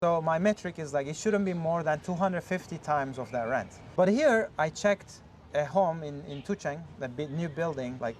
So my metric is like it shouldn't be more than 250 times of that rent. But here I checked a home in Tucheng, the new building, like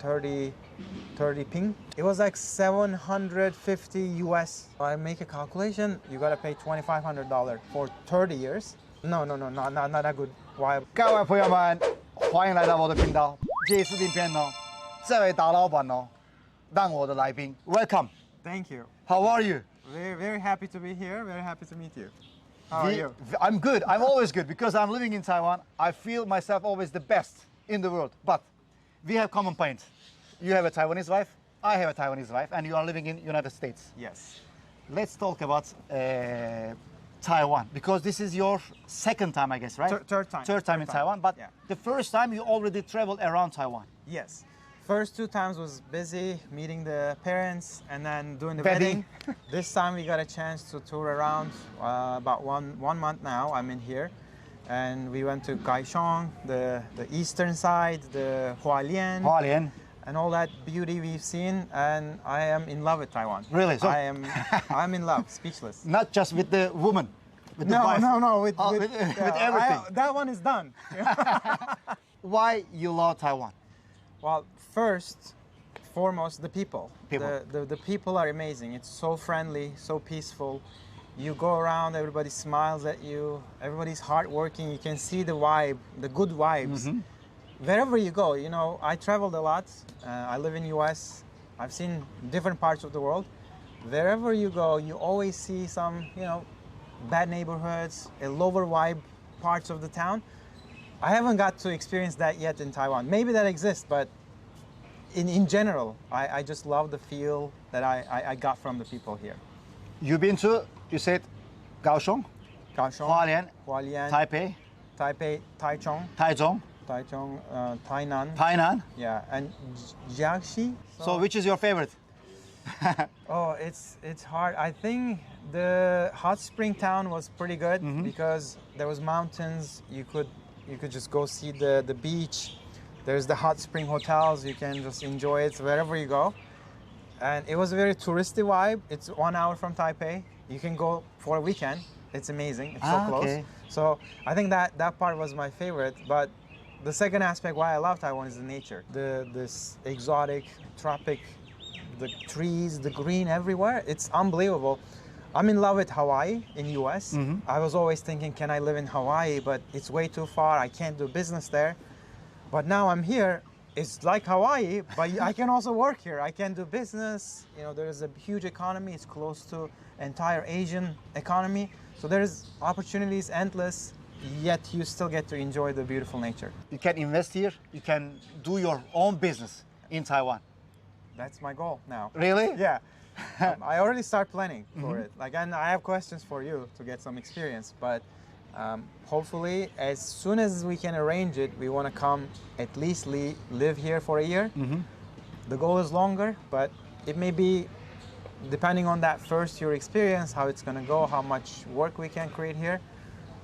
30 ping. It was like 750 US. I make a calculation, you gotta pay $2,500 for 30 years. No, not that good. Why? 各位朋友们，欢迎来到我的频道。这视频片哦，这位大老板哦，让我的来宾 Welcome. Thank you. How are you? Very happy to be here. Very happy to meet you. How are you? I'm good. I'm always good because I'm living in Taiwan. I feel myself always the best in the world. But we have common points. You have a Taiwanese wife. I have a Taiwanese wife, and you are living in United States. Yes. Let's talk about Taiwan because this is your second time, I guess, right? Third time. Third time in Taiwan, but yeah. The first time you already traveled around Taiwan. Yes. First 2 times was busy meeting the parents and then doing the Wedding. wedding. This time we got a chance to tour around. About one month now I'm in here, and we went to Kaohsiung, the eastern side, the Hualien, and all that beauty we've seen, and I am in love with Taiwan. Really? So I'm in love, speechless. Not just with the woman. With the wife. No, with everything. That one is done. Why you love Taiwan? Well, first, foremost, the people. The people are amazing. It's so friendly, so peaceful. You go around, everybody smiles at you. Everybody's hardworking. You can see the vibe, the good vibes. Mm-hmm. Wherever you go, you know, I traveled a lot. I live in US. I've seen different parts of the world. Wherever you go, you always see some, you know, bad neighborhoods, a lower vibe parts of the town. I haven't got to experience that yet in Taiwan. Maybe that exists, but in general, I just love the feel that I got from the people here. You've been to, you said, Kaohsiung, Hualien, Taipei, Taichung, Taichung, Tainan. Yeah, and Jiangxi. So which is your favorite? Oh, it's hard. I think the hot spring town was pretty good because there was mountains. You could just go see the beach. There's the hot spring hotels. You can just enjoy it wherever you go. And it was a very touristy vibe. It's 1 hour from Taipei. You can go for a weekend. It's amazing. It's so close. Okay. So I think that part was my favorite. But the second aspect why I love Taiwan is the nature. This exotic, tropic, the trees, the green everywhere. It's unbelievable. I'm in love with Hawaii in US. I was always thinking, can I live in Hawaii? But it's way too far. I can't do business there. But now I'm here. It's like Hawaii, but I can also work here. I can do business. You know, there's a huge economy. It's close to entire Asian economy. So there's opportunities endless, yet you still get to enjoy the beautiful nature. You can invest here. You can do your own business in Taiwan. That's my goal now. Really? Yeah. I already start planning for it. Like, and I have questions for you to get some experience, but hopefully as soon as we can arrange it, we want to come at least live here for a year. The goal is longer, but it may be depending on that first year experience, how it's going to go, how much work we can create here.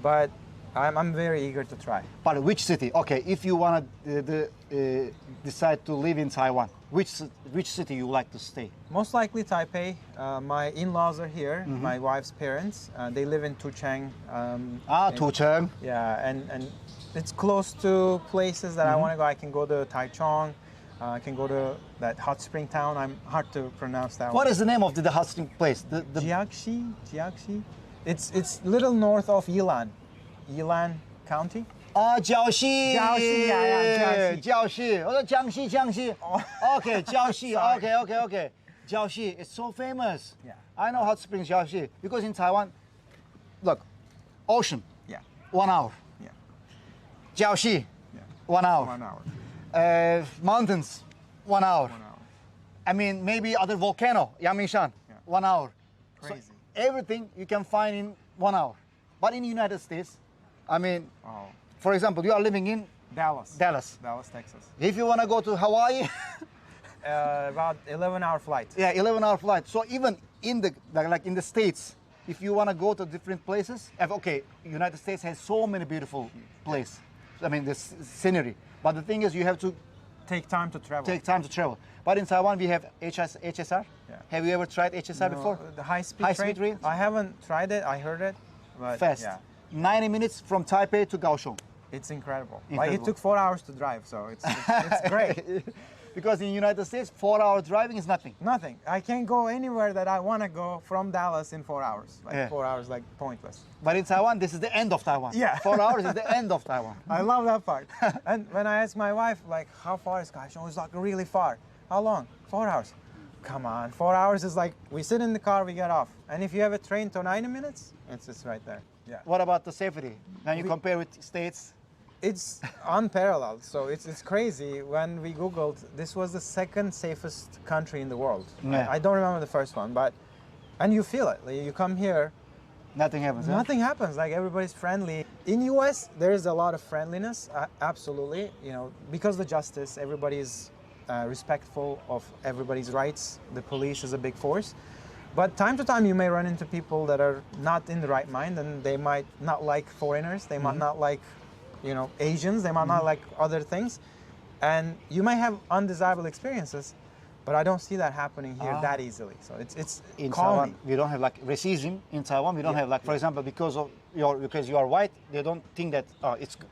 But I'm very eager to try. But which city? Okay, if you want to decide to live in Taiwan, which city you like to stay? Most likely Taipei. My in-laws are here, my wife's parents. They live in Tucheng. Tucheng. Yeah, and it's close to places that I want to go. I can go to Taichung. I can go to that hot spring town. I'm hard to pronounce that one. What is the name of the hot spring place? Jiangxi. It's little north of Yilan County. Jiangxi. Yeah, Jiangxi. Oh, Jiangxi. Okay, Jiangxi. Okay. Jiangxi. It's so famous. Yeah. I know hot springs Jiangxi because in Taiwan, look, ocean. Yeah. 1 hour. Yeah. Jiangxi. Yeah. 1 hour. 1 hour. Mountains. 1 hour. 1 hour. I mean, maybe other volcano, Yangmingshan. Yeah. 1 hour. Crazy. So everything you can find in 1 hour. But in the United States, I mean, for example, you are living in Dallas, Texas. If you want to go to Hawaii, about 11-hour flight. Yeah, 11-hour flight. So even in the States, if you want to go to different places, okay, United States has so many beautiful places. I mean, the scenery. But the thing is, you have to take time to travel. Take time to travel. But in Taiwan, we have HSR. Yeah. Have you ever tried HSR No, before? The high-speed train? I haven't tried it. I heard it. But Fast. Yeah. 90 minutes from Taipei to Kaohsiung. It's incredible. Like, Incredible. it took 4 hours to drive, so it's great. Because in the United States, 4-hour driving is nothing. Nothing. I can't go anywhere that I want to go from Dallas in 4 hours. Like Yeah. 4 hours, like pointless. But in Taiwan, this is the end of Taiwan. Yeah. 4 hours is the end of Taiwan. I love that part. And when I asked my wife, like, how far is Kaohsiung? It's like really far. How long? 4 hours. Come on, 4 hours is like we sit in the car, we get off. And if you have a train to 90 minutes, it's just right there. Yeah. What about the safety? When you compare with states? It's unparalleled. So it's crazy. When we Googled, this was the second safest country in the world. Yeah. I don't remember the first one, and you feel it. Like, you come here, Nothing happens. huh? nothing happens. Like, everybody's friendly. In US, there is a lot of friendliness, absolutely. You know, because the justice, everybody's respectful of everybody's rights. The police is a big force. But time to time, you may run into people that are not in the right mind, and they might not like foreigners. They might not like, Asians. They might not like other things. And you may have undesirable experiences, but I don't see that happening here that easily. So it's In calming. Taiwan, we don't have like racism. In Taiwan, we don't have like, for example, because you are white, they don't think that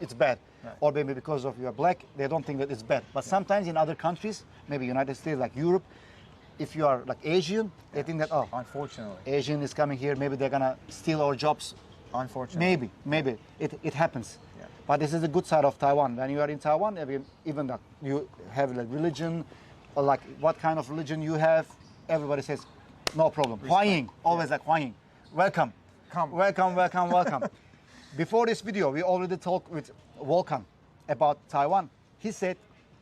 it's bad, Right. or maybe because of you are black, they don't think that it's bad. But sometimes in other countries, maybe United States, like Europe, if you are like Asian, they think that Unfortunately. Asian is coming here, maybe they're gonna steal our jobs. Unfortunately. Maybe it happens. Yeah. But this is the good side of Taiwan. When you are in Taiwan, even like you have like religion, or like what kind of religion you have, everybody says, no problem. Huaying, always like Huaying. Welcome. Come. Welcome. Before this video, we already talked with Volkan about Taiwan. He said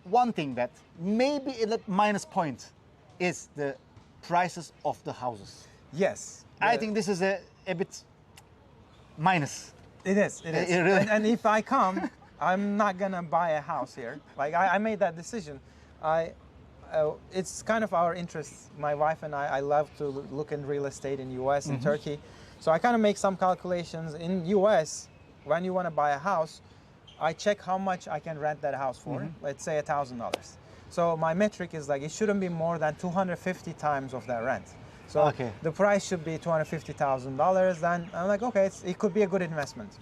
one thing that maybe a little minus point is the prices of the houses. Yes. I think this is a bit minus. It is. It really- And if I come, I'm not gonna buy a house here. Like, I made that decision. It's kind of our interest. My wife and I love to look in real estate in US and Turkey. So I kind of make some calculations. In US, when you want to buy a house, I check how much I can rent that house for. Let's say $1,000. So my metric is like, it shouldn't be more than 250 times of that rent. So Okay. the price should be $250,000. Then I'm like, okay, it could be a good investment.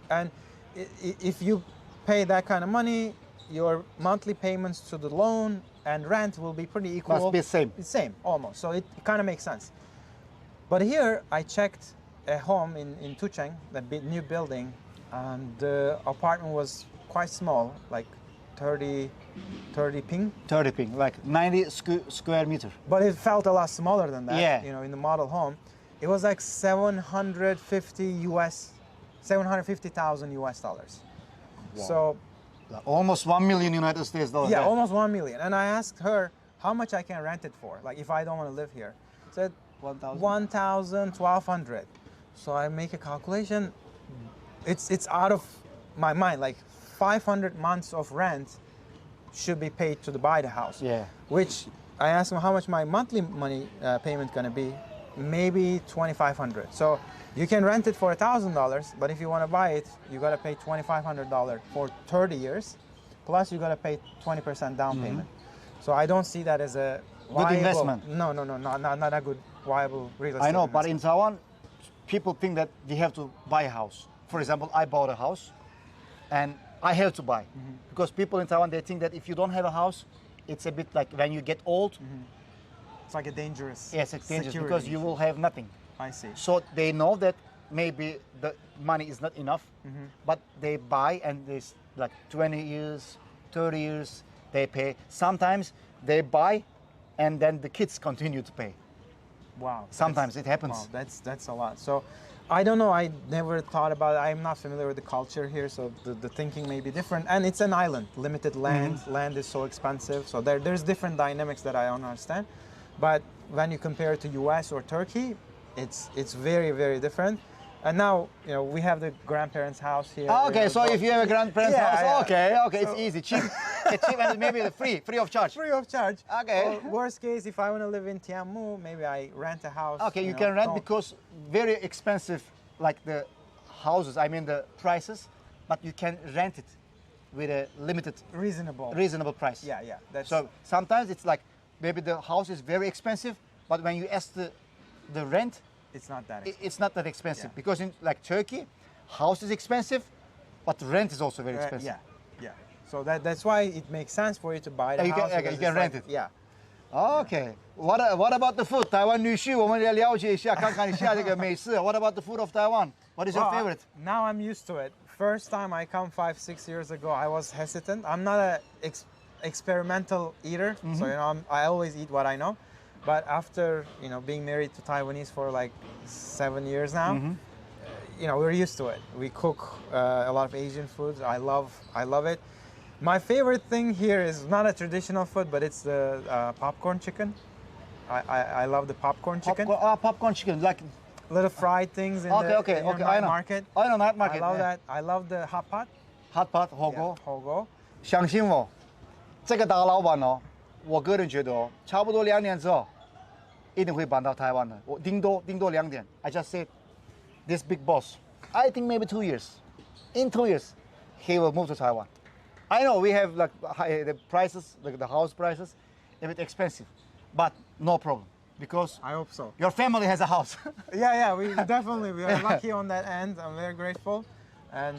And if you pay that kind of money, your monthly payments to the loan and rent will be pretty equal. Must be the same. It's same, almost. So it kind of makes sense. But here, I checked a home in Tucheng, new building, and the apartment was quite small, like 30 ping. 30 ping, like 90 square meter. But it felt a lot smaller than that. Yeah. In the model home, it was like 750,000 US dollars. Wow. So Almost 1 million United States dollars. yeah, almost 1 million. And I asked her how much I can rent it for, like if I don't want to live here. Said 1,000. 1,000, 1,200. So I make a calculation. It's out of my mind. Like 500 months of rent should be paid to buy the house. Yeah. Which I asked him how much my monthly money payment gonna be. Maybe 2,500. So you can rent it for $1,000, but if you want to buy it, you gotta pay $2,500 for 30 years. Plus you gotta pay 20% down payment. So I don't see that as a viable, investment. No, not a good viable real estate. I know, but investment. in Taiwan, people think that they have to buy a house. For example, I bought a house and I have to buy. Because people in Taiwan, they think that if you don't have a house, it's a bit like when you get old, it's like a dangerous. yes, it's dangerous security because you issue. will have nothing. I see. So they know that maybe the money is not enough, but they buy and there's like 20 years, 30 years, they pay. Sometimes they buy and then the kids continue to pay. Wow. Sometimes it happens. Wow, that's a lot. So I don't know. I never thought about it. I'm not familiar with the culture here, so the thinking may be different. And it's an island, limited land. Land is so expensive. So there's different dynamics that I don't understand. But when you compare it to US or Turkey, it's very, very different. And now, we have the grandparents' house here. Okay, so if you have a grandparents' Yeah, house, yeah. okay, So- it's easy, cheap. It's cheap and maybe free of charge. Free of charge. Okay. Or worst case, if I want to live in Tianmu, maybe I rent a house. Okay, you can rent don't- because very expensive, like the houses, I mean the prices, but you can rent it with a limited, reasonable price. Yeah, yeah. So sometimes it's like maybe the house is very expensive, but when you ask the rent, it's not that expensive. It's not that expensive, Yeah. because in like Turkey, house is expensive, but rent is also very expensive. Yeah, yeah. So that's why it makes sense for you to buy the house. You can rent it. Yeah. Okay. What about the food? 台湾女婿，我们来了解一下，看看一下这个美食。What about the food of Taiwan? What is your favorite? Now I'm used to it. First time I come 5-6 years ago, I was hesitant. I'm not an experimental eater, so I always eat what I know. But after being married to Taiwanese for like 7 years now, we're used to it. We cook a lot of Asian foods. I love it. My favorite thing here is not a traditional food, but it's the popcorn chicken. I love the popcorn chicken. Popcorn chicken, like little fried things in the I know. market. I know night market. I love that. I love the hot pot. Hot pot, 火锅。火锅。相信我，这个大老板哦，我个人觉得哦，差不多2年之后，一定会搬到台湾的。我顶多2年。I just said, this big boss, I think maybe 2 years. In 2 years, he will move to Taiwan. I know we have like the prices, like the house prices, a bit expensive, but no problem, because I hope so. Your family has a house. Yeah, we are lucky on that end. I'm very grateful, and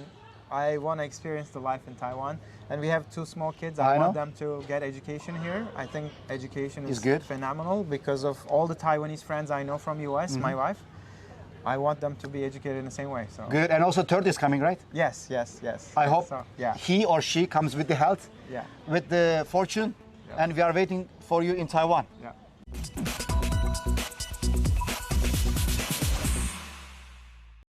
I want to experience the life in Taiwan. And we have 2 small kids. I want them to get education here. I think education is good, phenomenal, because of all the Taiwanese friends I know from US, my wife. I want them to be educated in the same way. So good, and also third is coming, right? Yes. I hope yeah. he or she comes with the health, with the fortune, and we are waiting for you in Taiwan. Yeah.